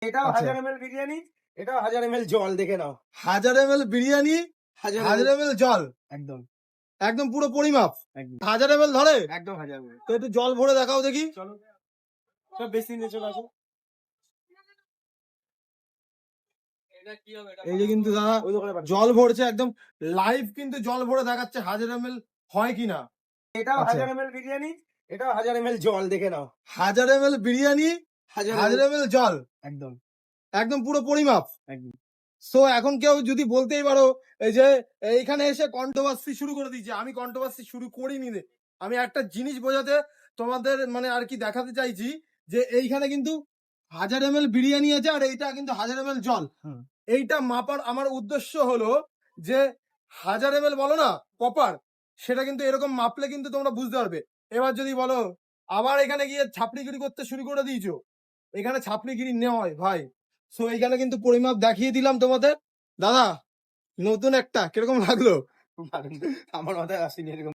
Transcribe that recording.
এটাও আচ্ছা। 1000 ml বিরিয়ানি, এটাও 1000 ml জল, দেখে নাও। 1000 ml বিরিয়ানি, 1000 1000 ml জল, একদম একদম পুরো পরিমাপ। একদম 1000 ml ধরে? একদম 1000 ml। তো একটু জল ভরে দেখাও দেখি। চলো সব বেশি নিয়ে চলে আসো। এই যে কিন্তু দাদা ওই দোকানে পাঠাও। জল ভরছে, একদম লাইভ কিন্তু জল ভরে দেখাচ্ছে 1000 ml হয় কিনা। এটাও আচ্ছা। 1000 ml বিরিয়ানি, এটাও 1000 ml জল, দেখে নাও। 1000 ml বিরিয়ানি, 1000 ml জল, একদম একদম পুরো পরিমাপ। একদম সো এখন কেউ যদি বলতেই পারো এই যে এইখানে এসে কন্ট্রোভার্সি শুরু করে দিয়েছে, আমি কন্ট্রোভার্সি শুরু করিনি রে। আমি একটা জিনিস বোঝাতে তোমাদের মানে আর কি দেখাতে চাইছি যে এইখানে কিন্তু 1000 ml বিরিয়ানি আছে আর এইটা কিন্তু 1000 ml জল। হুম। এইটা মাপার আমার উদ্দেশ্য হলো যে 1000 ml বলো না কপার, সেটা কিন্তু এরকম মাপলে কিন্তু তোমরা বুঝতে পারবে। এবার যদি বলো আবার এখানে গিয়ে ছাপড়িগিরি করতে শুরু করে দিয়েছো, এখানে ছাপড়িগিরি নয় ভাই। সো এইখানে কিন্তু পরিমাপ দেখিয়ে দিলাম তোমাদের। দাদা নতুন একটা কিরকম লাগলো? আমার মাথায় আসেনি এরকম।